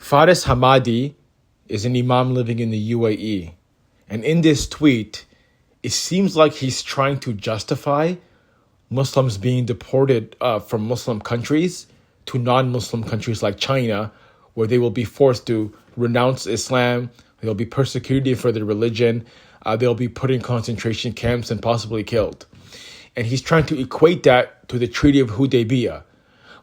Faris Hammadi is an Imam living in the UAE. And in this tweet, it seems like he's trying to justify Muslims being deported from Muslim countries to non-Muslim countries like China, where they will be forced to renounce Islam, they'll be persecuted for their religion, they'll be put in concentration camps and possibly killed. And he's trying to equate that to the Treaty of Hudaybiyah,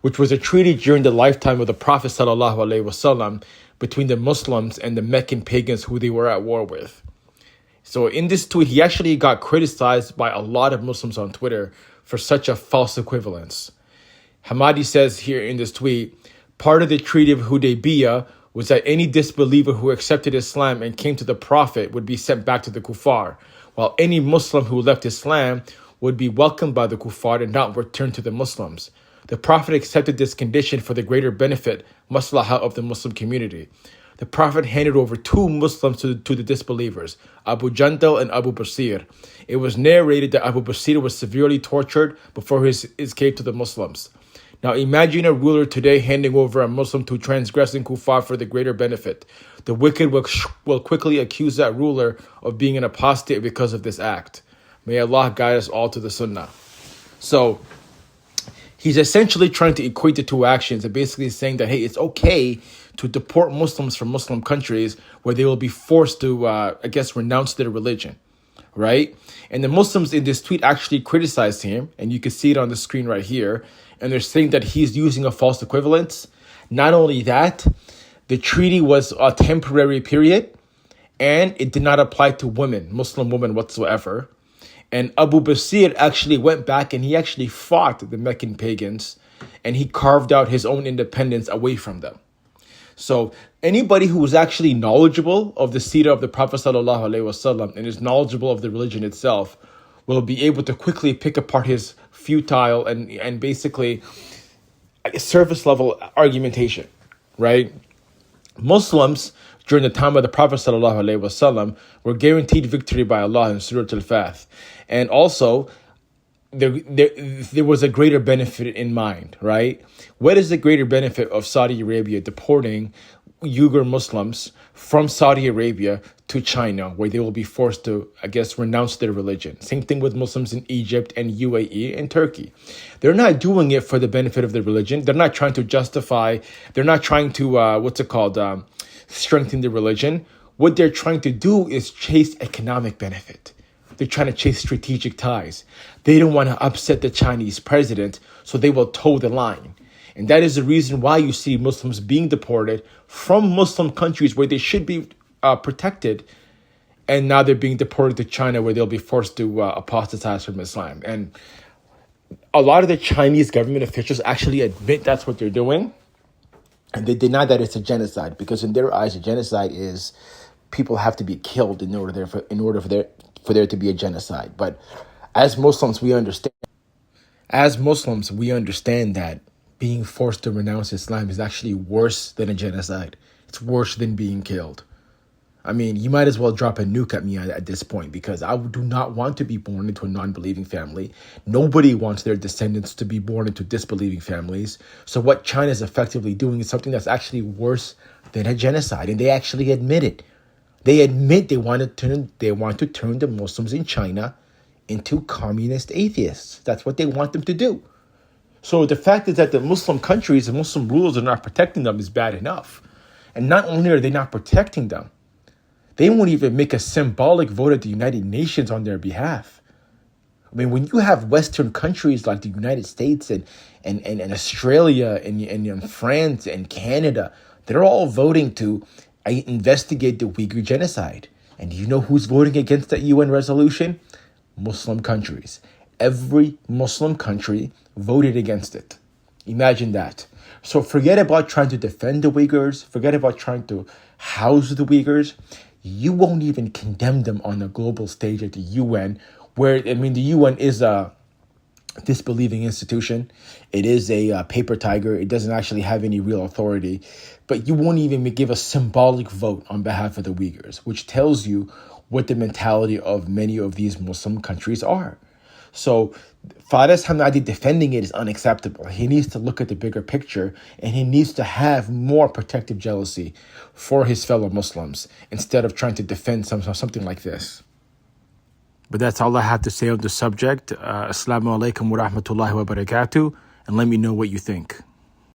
which was a treaty during the lifetime of the Prophet ﷺ between the Muslims and the Meccan pagans who they were at war with. So in this tweet, he actually got criticized by a lot of Muslims on Twitter for such a false equivalence. Hammadi says here in this tweet, part of the Treaty of Hudaybiyah was that any disbeliever who accepted Islam and came to the Prophet would be sent back to the kuffar, while any Muslim who left Islam would be welcomed by the kuffar and not returned to the Muslims. The Prophet accepted this condition for the greater benefit, maslahah, of the Muslim community. The Prophet handed over two Muslims to the disbelievers, Abu Jandal and Abu Basir. It was narrated that Abu Basir was severely tortured before his escape to the Muslims. Now imagine a ruler today handing over a Muslim to transgressing kuffar for the greater benefit. The wicked will quickly accuse that ruler of being an apostate because of this act. May Allah guide us all to the sunnah. So he's essentially trying to equate the two actions and basically saying that, hey, it's okay to deport Muslims from Muslim countries where they will be forced to, renounce their religion, right? And the Muslims in this tweet actually criticized him, and you can see it on the screen right here, and they're saying that he's using a false equivalence. Not only that, the treaty was a temporary period, and it did not apply to women, Muslim women whatsoever. And Abu Basir actually went back and he actually fought the Meccan pagans and he carved out his own independence away from them. So anybody who is actually knowledgeable of the seerah of the Prophet ﷺ and is knowledgeable of the religion itself will be able to quickly pick apart his futile and basically surface level argumentation, right? Muslims during the time of the Prophet ﷺ were guaranteed victory by Allah in Surah Al-Fath. And also, there was a greater benefit in mind, right? What is the greater benefit of Saudi Arabia deporting Uyghur Muslims from Saudi Arabia to China, where they will be forced to, renounce their religion? Same thing with Muslims in Egypt and UAE and Turkey. They're not doing it for the benefit of their religion. They're not trying to justify, they're not trying to, strengthen the religion. What they're trying to do is chase economic benefit. They're trying to chase strategic ties. They don't want to upset the Chinese president, so they will toe the line. And that is the reason why you see Muslims being deported from Muslim countries where they should be protected, and now they're being deported to China where they'll be forced to apostatize from Islam. And a lot of the Chinese government officials actually admit that's what they're doing. And they deny that it's a genocide, because in their eyes, a genocide is people have to be killed in order for there to be a genocide. But as Muslims, we understand that being forced to renounce Islam is actually worse than a genocide. It's worse than being killed. I mean, you might as well drop a nuke at me at this point, because I do not want to be born into a non-believing family. Nobody wants their descendants to be born into disbelieving families. So what China is effectively doing is something that's actually worse than a genocide. And they actually admit it. They admit they want to turn the Muslims in China into communist atheists. That's what they want them to do. So the fact is that the Muslim countries and Muslim rulers are not protecting them is bad enough. And not only are they not protecting them, they won't even make a symbolic vote at the United Nations on their behalf. I mean, when you have Western countries like the United States and Australia and France and Canada, they're all voting to investigate the Uyghur genocide. And do you know who's voting against that UN resolution? Muslim countries. Every Muslim country voted against it. Imagine that. So forget about trying to defend the Uyghurs. Forget about trying to house the Uyghurs. You won't even condemn them on a global stage at the UN, where, the UN is a disbelieving institution. It is a paper tiger. It doesn't actually have any real authority. But you won't even give a symbolic vote on behalf of the Uyghurs, which tells you what the mentality of many of these Muslim countries are. So Faris Hammadi defending it is unacceptable. He needs to look at the bigger picture, and he needs to have more protective jealousy for his fellow Muslims instead of trying to defend something like this. But that's all I have to say on the subject. Assalamu alaikum wa rahmatullahi wa barakatuh, and let me know what you think.